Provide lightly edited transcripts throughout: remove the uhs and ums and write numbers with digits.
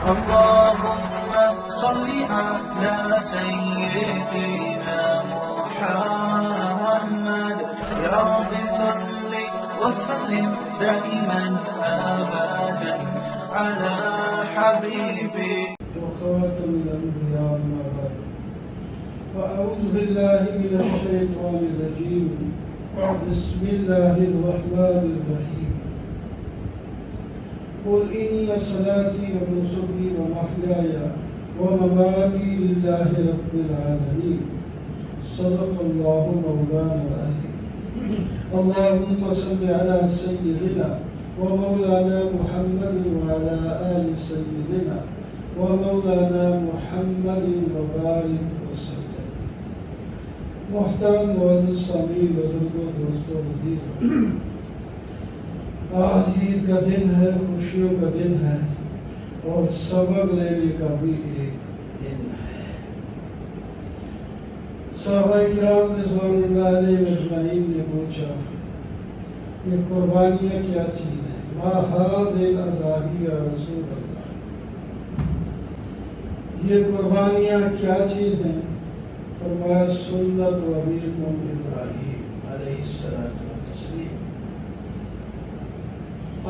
اللهم صل على سيدنا محمد يا رب صل وسلم دائما أبدا على حبيبي وخاتم الأنبياء أما بعد فأعوذ بالله من الشيطان الرجيم بسم الله الرحمن الرحيم قل إن صلاتي ونسكي ومحياي ومماتي لله رب العالمين صدق الله مولانا العظيم اللهم صل على سيدنا ومولانا محمد وعلى آل سيدنا ومولانا محمد وبارك وسلم. محترم معزز سامعین بزرگوں دوستوں وزیر، آج عید کا دن ہے، خوشیوں کا دن ہے اور سبق لینے کا بھی ایک دن ہے۔ صحابہ کرام رضوان اللہ علیہ اجمعین نے پوچھا کہ قربانیاں کیا چیز ہے؟ ما هذه الأضاحی یا رسول اللہ، یہ قربانیاں کیا چیز ہیں؟ فرمایا سنت و ابیکم ابراہیم علیہ السلام والتسلیم،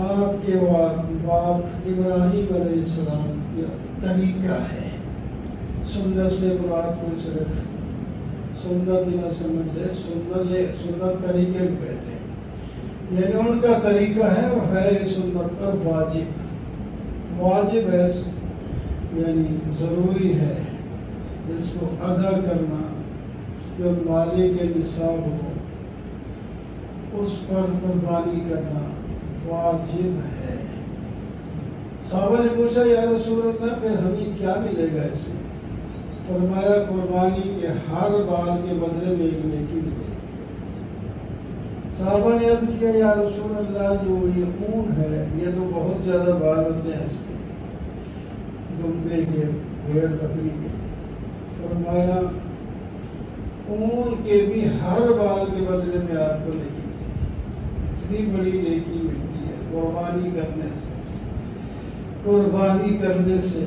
آپ کے باپ ابراہیم علیہ السلام کا طریقہ ہے۔ سنت سے مراد کوئی صرف سنت ہی نہ سمجھ لے، سنت طریقے کو کہتے ہیں، یعنی ان کا طریقہ ہے وہ ہے سنت پر واجب ہے، یعنی ضروری ہے، جس کو ادا کرنا جو مالک نصاب ہو اس پر قربانی کرنا واجب ہے۔ صحابہ نے پوچھا یا رسول اللہ پھر ہمیں کیا ملے گا اس میں؟ فرمایا قربانی کے ہر بال کے بدلے میں ایک نیکی ملے گی۔ صحابہ نے عرض کیا یا رسول اللہ جو یہ اون ہے یہ تو بہت زیادہ بال ہوتے ہیں اس کے، دمبے کے، بھیڑ بکری کے۔ فرمایا اون کے بھی ہر بال کے بدلے میں آپ کو نیکی ملے گی، اتنی بڑی نیکی ملتی ہے قربانی کرنے سے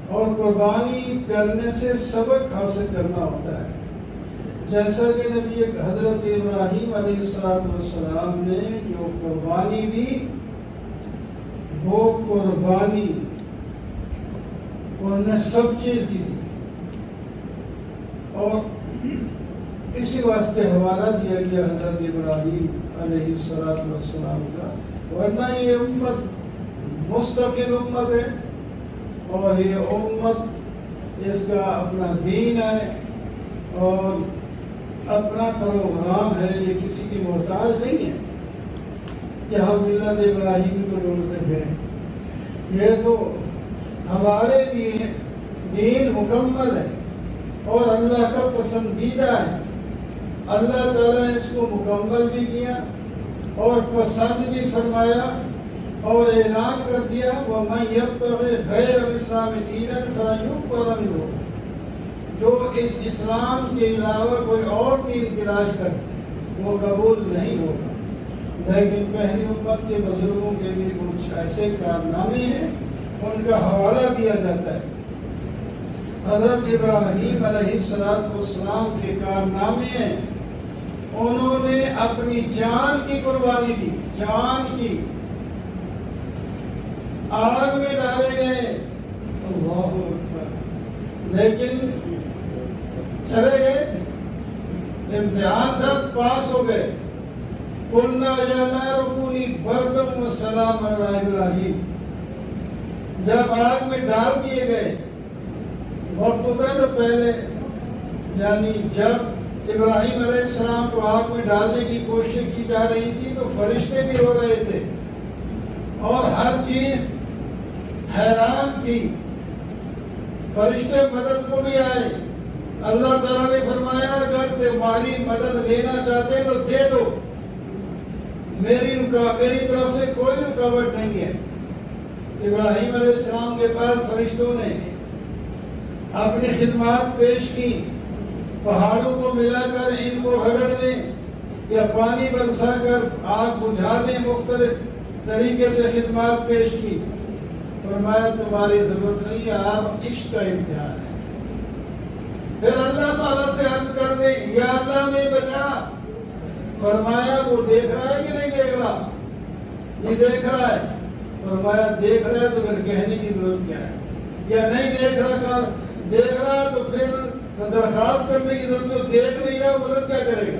اور قربانی کرنے سے سبق حاصل کرنا ہوتا ہے۔ جیسا کہ نبی حضرت ابراہیم علیہ السلام نے جو قربانی دی وہ قربانی انہوں نے سب چیز کی دی، اور اسی واسطے حوالہ دیا گیا حضرت ابراہیم علیہ السلام کا، ورنہ یہ امت مستقل امت ہے اور یہ امت اس کا اپنا دین ہے اور اپنا پروگرام ہے، یہ کسی کی محتاج نہیں ہے کہ ہم ملت ابراہیم کو ڈھونڈتے پھریں۔ یہ تو ہمارے لیے دین مکمل ہے اور اللہ کا پسندیدہ ہے، اللہ تعالیٰ نے اس کو مکمل بھی کیا اور پسند بھی فرمایا اور اعلان کر دیا وَمَن يَبْتَغِ غَيْرَ الْإِسْلَامِ دِينًا فَلَن يُقْبَلَ مِنْهُ، جو اس اسلام کے علاوہ کوئی اور دین تلاش کرے وہ قبول نہیں ہوگا۔ لیکن پہلی امت کے بزرگوں کے بھی کچھ ایسے کارنامے ہیں ان کا حوالہ دیا جاتا ہے۔ حضرت ابراہیم علیہ السلام کے کارنامے ہیں، انہوں نے اپنی جان کی قربانی دی، جان کی، آگ میں ڈالے گئے اللہ اکبر، لیکن چلے گئے، امتحان تک پاس ہو گئے۔ قلنا یا نار کونی بردم وسلام علی ابراہیم، جب آگ میں ڈال دیے گئے، وقت ہوتا ہے تو پہلے یعنی جب ابراہیم علیہ السلام کو آگ میں ڈالنے کی کوشش کی جا رہی تھی تو فرشتے بھی ہو رہے تھے اور ہر چیز حیران تھی، فرشتے مدد کو بھی آئے۔ اللہ تعالیٰ نے فرمایا اگر تمہاری مدد لینا چاہتے تو دے دو، میری طرف سے کوئی رکاوٹ نہیں ہے۔ ابراہیم علیہ السلام کے پاس فرشتوں نے اپنی خدمات پیش کی، پہاڑوں کو ملا کر ان کو رگڑ دیں یا پانی برسا کر آگ بجھا دیں، مختلف طریقے سے خدمات پیش کی۔ فرمایا تمہاری ضرورت نہیں ہے، آپ عشق کا امتحان ہے۔ پھر اللہ تعالیٰ سے عرض کر دیں یا اللہ میں بچا، فرمایا وہ دیکھ رہا ہے کہ نہیں دیکھ رہا؟ یہ دیکھ رہا ہے۔ فرمایا دیکھ رہا ہے تو پھر کہنے کی ضرورت کیا ہے؟ یا نہیں دیکھ رہا، دیکھ رہا تو پھر درخواست کرنے کی ضرورت، تو دیکھ نہیں رہا مدد کیا کرے گا؟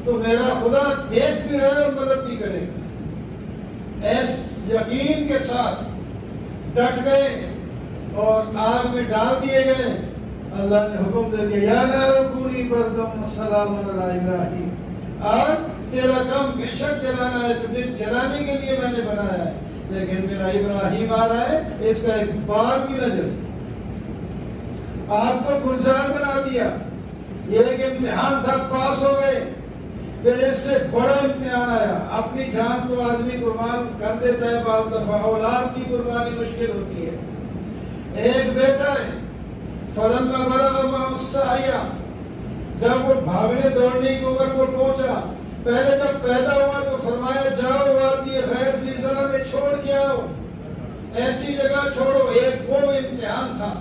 تو میرا خدا دیکھ بھی رہا ہے اور مدد بھی کرے گا۔ ایس یقین کے ساتھ ڈٹ گئے اور آگ میں ڈال دیے گئے۔ اللہ نے حکم دے دیا یا نار کونی بردم سلام علی ابراہیم، آگ تیرا کام بے شک جلانا ہے، تجھے جلانے کے لیے میں نے بنایا ہے، لیکن میرا ابراہیم آ رہا ہے، اس کا ایک بال بھی نہ جلے۔ آگ کو گلزار بنا دیا۔ یہ ایک امتحان تھا، پاس ہو گئے۔ پھر اس سے بڑا امتحان آیا۔ اپنی جان کو آدمی قربان کر دیتا ہے، بعض دفعہ اولاد کی قربانی مشکل ہوتی ہے۔ ایک بیٹا ہے، فلما بلغ معه السعي، جب وہ بھاگنے دوڑنے کی عمر کو پہنچا، پہلے جب پیدا ہوا تو فرمایا جاؤ وادی غیر ذی زرع میں چھوڑ کے آؤ، ایسی جگہ چھوڑو۔ ایک وہ امتحان تھا۔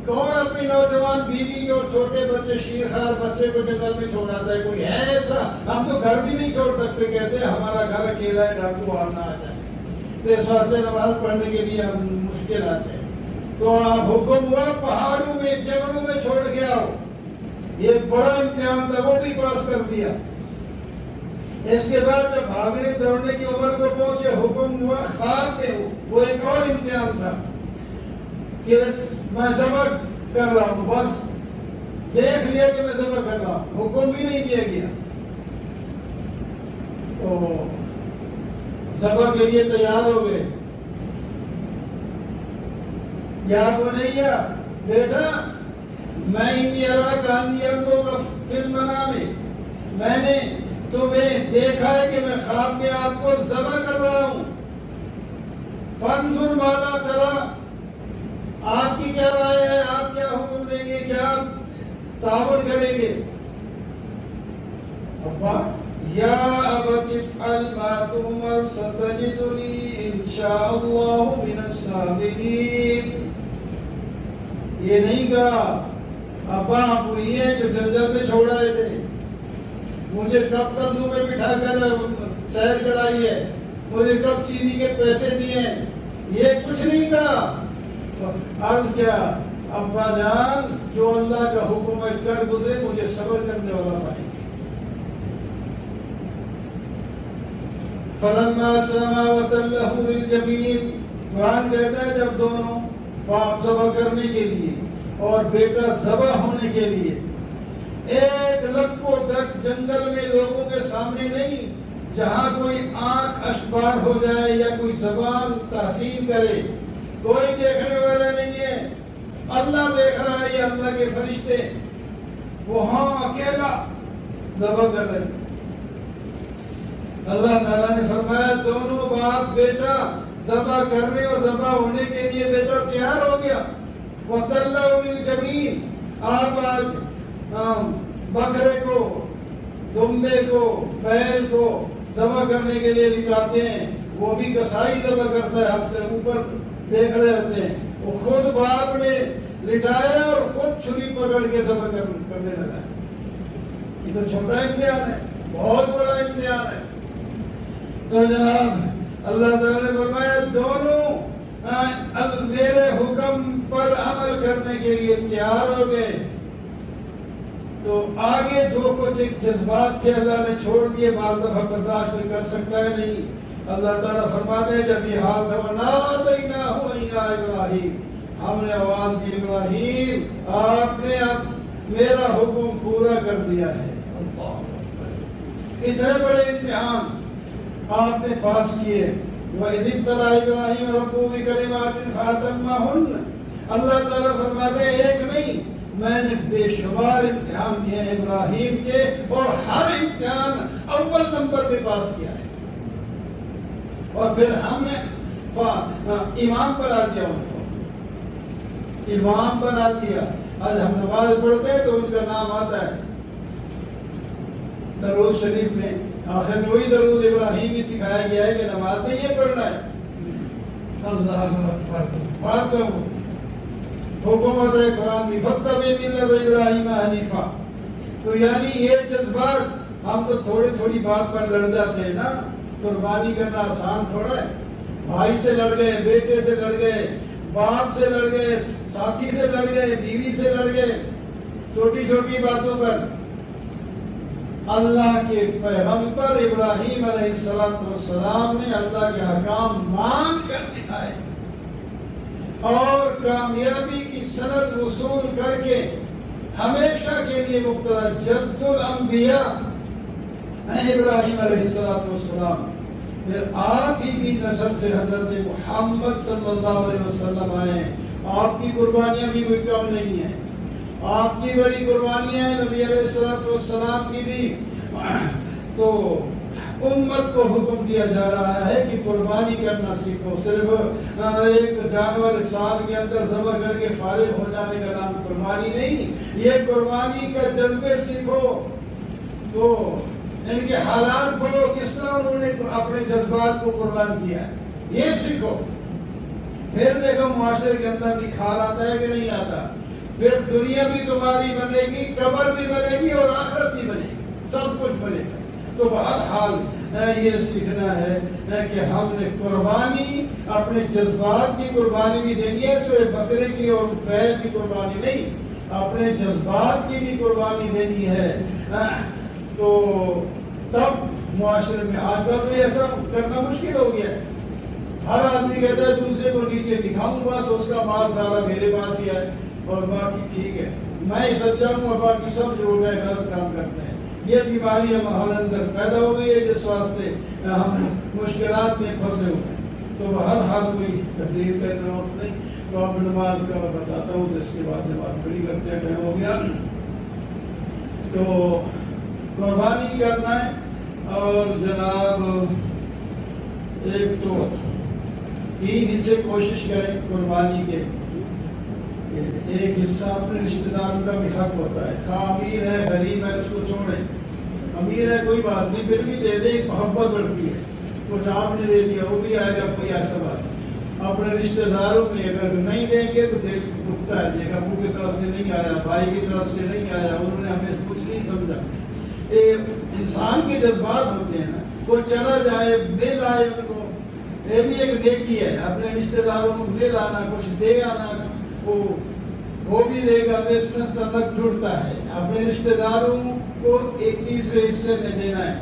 کون اپنی نوجوان بیوی کو، چھوٹے بچے، شیرخوار بچے کو جنگل میں چھوڑ آتا ہے؟ کوئی ہے ایسا؟ ہم تو گھر بھی نہیں چھوڑ سکتے، کہتے ہیں ہمارا گھر اکیلا ہے، ڈاکو آنا آ جائے، تو اس واسطے نماز پڑھنے کے لیے ہم مشکل آتے ہیں۔ تو آپ حکم ہوا پہاڑوں میں، جنگلوں میں چھوڑ کے آؤ۔ یہ بڑا امتحان تھا، وہ بھی پاس کر دیا۔ اس کے بعد جب بھاگنے دوڑنے کی عمر کو پہنچے، حکم ہوا خواب میں ہو، وہ ایک اور امتحان تھا کہ میں ذبح کر رہا ہوں، بس دیکھ لیا کہ میں ذبح کر رہا ہوں، حکم بھی نہیں دیا گیا۔ تو ذبح کے لیے تیار ہو گئے۔ یا بنیا، بیٹا میں میں نے تمہیں دیکھا ہے کہ میں خواب میں آپ کو ذبح کر رہا ہوں۔ فانظر ماذا ترى، آپ کی کیا رائے ہے؟ آپ کیا حکم دیں گے؟ کیا تعاون کریں گے؟ ابا یا ابت افعل ما تؤمر ستجدنی ان شاء اللہ من الصابرین۔ یہ نہیں کہا ابا آپ وہی ہیں جو جنگل سے چھوڑ رہے تھے، مجھے کب قبضوں میں بٹھا کر سیر کرائی ہے، مجھے کب چینی کے پیسے دیے ہیں، یہ کچھ نہیں کہا۔ عرض کیا ابا جان جو اللہ کا حکم ہے کر گزرے، مجھے صبر کرنے والا پائے۔ فلما سما وتله للجبین، قرآن کہتا ہے جب دونوں باپ ذبح کرنے کے لیے اور بیٹا ذبح ہونے کے لیے ایک لکو تک جنگل میں لوگوں کے سامنے نہیں، جہاں کوئی آنکھ اشبار ہو جائے یا کوئی زبان تحسین کرے، کوئی دیکھنے والا نہیں ہے، اللہ دیکھ رہا ہے، یہ اللہ کے فرشتے وہاں اکیلا ذبح کر رہے ہیں۔ اللہ تعالیٰ نے فرمایا دونوں باپ بیٹا ذبح کرنے اور ذبح ہونے کے لیے بیٹا تیار ہو گیا۔ وَتَلَّهُ لِلْجَبِينِ، آپ آج بکرے کو، دمبے کو، بیل کو ذبح کرنے کے لیے لٹاتے ہیں، وہ بھی کسائی ذبح کرتا ہے، ہفتے اوپر دیکھ رہے ہوتے ہیں، وہ خود باپ نے لٹایا اور خود چھری پکڑ کے ذبح کرنے لگا۔ یہ تو چھوٹا امتحان ہے، بہت بڑا امتحان ہے۔ تو جناب اللہ تعالیٰ نے فرمایا دونوں میرے حکم پر عمل کرنے کے لیے تیار ہو گئے۔ تو آگے جو کچھ ایک جذبات تھے اللہ نے چھوڑ دیے، بعض دفعہ برداشت بھی کر سکتا ہے نہیں۔ اللہ تعالیٰ فرماتے ہیں جب یہ حال تھا وَنَادَيْنَاهُ إِلَىٰ إِبْرَاهِيمَ، ہم نے آواز دی ابراہیم آپ نے اب میرا حکم پورا کر دیا ہے۔ اتنے بڑے امتحان آپ نے پاس کیے۔ وَإِذِ ابْتَلَىٰ إِبْرَاهِيمَ رَبُّهُ بِكَلِمَاتٍ فَأَتَمَّهُنَّ، اللہ تعالیٰ فرماتے ہیں ایک نہیں، میں نے بے شمار امتحان دیے ہیں ابراہیم کے، اور ہر امتحان اول نمبر پہ پاس کیا ہے، اور پھر ہم نے امام بنا دیا، ان کو امام بنا دیا۔ آج ہم نماز پڑھتے ہیں تو ان کا نام آتا ہے درود شریف میں، آخر میں وہی درود ابراہیم ہی سکھایا گیا ہے کہ نماز میں یہ پڑھنا ہے۔ اللہ اکبر حکومت قرآن کی فتبع ملت ابراہیم حنیفہ. تو یعنی یہ جذبات، ہم تو تھوڑی بات پر لڑ جاتے ہیں نا. قربانی کرنا آسان تھوڑا ہے. بھائی سے لڑ گئے، بیٹے سے لڑ گئے، باپ سے لڑ گئے، ساتھی سے لڑ گئے، بیوی سے لڑ گئے، چھوٹی باتوں پر. اللہ کے پیغمبر ابراہیم علیہ السلام نے اللہ کے حکام مان کر دکھائے اور کامیابی کی سند وصول کر کے ہمیشہ کے لیے مبتلا جد الانبیاء ابراہیم علیہ السلام. پھر آپ ہی کی نسل سے حضرت محمد صلی اللہ علیہ وسلم آئے. آپ کی قربانیاں بھی کوئی کم نہیں ہیں. آپ کی بڑی قربانیاں ہیں نبی علیہ السلام کی بھی. تو امت کو حکم دیا جا رہا ہے کہ قربانی کرنا سیکھو. صرف ایک جانور سال کے اندر ذبح کر کے فارغ ہو جانے کا نام قربانی نہیں. یہ قربانی کا جذبے سیکھو. تو ان کے حالات پڑھو، کس طرح انہوں نے اپنے جذبات کو قربان کیا ہے، یہ سیکھو. پھر دیکھو معاشرے کے اندر نکھار آتا ہے کہ نہیں آتا. پھر دنیا بھی تمہاری بنے گی، قبر بھی بنے گی اور آخرت بھی بنے گی، سب کچھ بنے گا. تو بہرحال یہ سیکھنا ہے کہ ہم نے قربانی اپنے جذبات کی قربانی بھی دینی ہے. صرف بکرے کی اور بیل کی قربانی نہیں، اپنے جذبات کی بھی قربانی دینی ہے. تو تب معاشرے میں آج کل تو ایسا کرنا مشکل ہو گیا ہے. ہر آدمی کہتا ہے دوسرے کو نیچے دکھاؤں، بس اس کا مال سارا میرے پاس ہی ہے اور باقی ٹھیک ہے، میں ہی سچا ہوں اور باقی سب جو ہے غلط کام کرتے ہیں. یہ بیماری ہمارے اندر پیدا ہو گئی ہے جس واسطے ہم مشکلات میں پھنسے ہوئے ہیں. تو ہر حال کوئی تقریر کرنا وقت نہیں. تو اب نماز کا بتاتا ہوں، جس کے بعد نماز پڑھی کرتے ہیں، ٹائم ہو گیا. تو قربانی کرنا ہے. اور جناب ایک تو 3 حصے کوشش کریں قربانی کے. ایک حصہ اپنے رشتہ داروں کا بھی حق ہوتا ہے. خواہ امیر ہے غریب ہے اس کو چھوڑیں. امیر ہے کوئی بات نہیں، پھر بھی دے دے، ایک محبت بڑھتی ہے. کچھ آپ نے دے دیا وہ بھی آئے گا، کوئی ایسا بات. اپنے رشتہ داروں میں اگر نہیں دیں گے تو دل دکھتا ہے. دیکھا ابو کی طرف سے نہیں آیا، بھائی کی طرف سے نہیں آیا، انہوں نے ہمیں کچھ نہیں سمجھا. انسان کے جذبات ہوتے ہیں نا. کوئی چلا جائے مل آئے ان کو، یہ بھی ایک نیکی ہے. اپنے رشتہ داروں کو مل آنا، کچھ دے آنا، وہ بھی دے گا، اس سے تعلق جڑتا ہے. اپنے رشتہ داروں کو 1/3 حصے میں دینا ہے.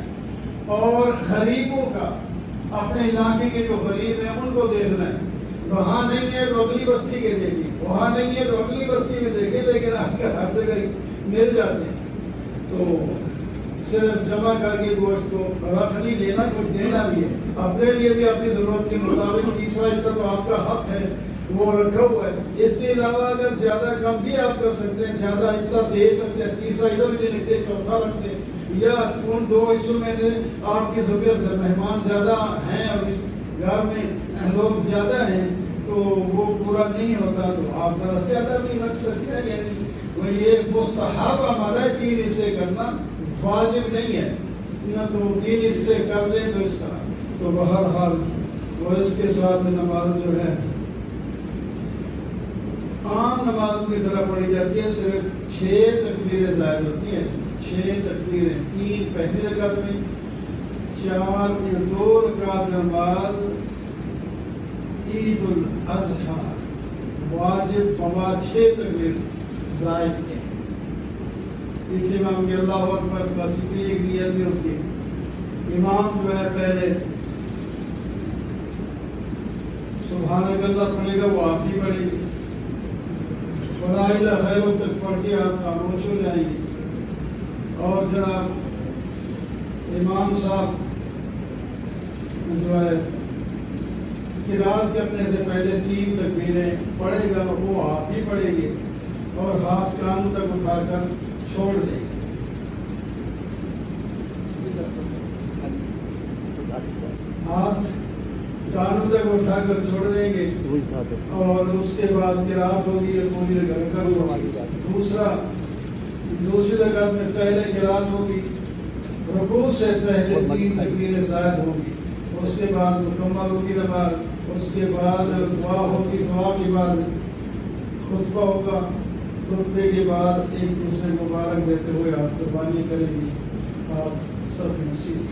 اور غریبوں کا، اپنے علاقے کے جو غریب ہیں ان کو دیکھنا ہے. وہاں نہیں ہے تو اگلی بستی کے دیکھیں، وہاں نہیں ہے تو اگلی بستی میں دیکھیں، لیکن آپ کے ہر جگہ مل جاتے ہیں. تو صرف جمع کر کے گوشت کو رکھ نہیں لینا، کچھ دینا بھی ہے. اپنے لیے بھی اپنی ضرورت کے مطابق 3 حصہ تو آپ کا حق ہے وہ رکھا ہوا ہے. اس کے علاوہ اگر زیادہ کم بھی آپ کر سکتے ہیں، زیادہ حصہ دے سکتے ہیں، 3 حصہ بھی نہیں لکھتے، 4 رکھتے ہیں، یا ان 2 حصوں میں سے آپ کی ضرورت مہمان زیادہ ہیں اور اس گھر میں لوگ زیادہ ہیں تو وہ پورا نہیں ہوتا، تو آپ ذرا زیادہ بھی رکھ سکتے ہیں. یعنی وہ یہ مستحب عمل ہے 3 حصے کرنا، واجب نہیں ہے. نہ تو 3 حصے کر لیں تو اس طرح. تو بہرحال وہ اس کے ساتھ نماز جو ہے عام نمازوں کی طرح پڑھی جاتی ہے. صرف 6 تکبیریں زائد ہوتی ہیں. 6 تکبیریں، 3 پہلی رکعت میں، 4 2 رکعت نماز عید الاضحیٰ واجب 6 تکبیر زائد کے. پیچھے امام کے اللہ اکبر بس اتنی ایک نیت میں ہوتی ہے. امام جو ہے پہلے سبحان اللہ پڑھے گا، وہ آپ بھی پڑھے گی. خدا الہ خیر تک پڑھ کے آپ خاموش ہو جائیں گے. اور جناب امام صاحب جو ہے قرات کرنے سے پہلے 3 تکبیریں پڑھے گا، وہ آپ ہی پڑھیں گے اور ہاتھ کانوں تک اٹھا کر چھوڑ دیں گے. ہاتھ کانوں تک اٹھا کر چھوڑ دیں گے اور اس کے بعد قرات ہوگی پوری رکعت. دوسری رکعت میں پہلے قرات ہوگی، رکوع سے پہلے 3 تکبیریں زائد ہوگی، اس کے بعد مکمل ہوگی نماز. اس کے بعد دعا ہوگی، دعا کے بعد خطبہ ہوگا، خطبے کے بعد ایک دوسرے مبارک دیتے ہوئے آپ قربانی کریں گی. آپ سب نصیب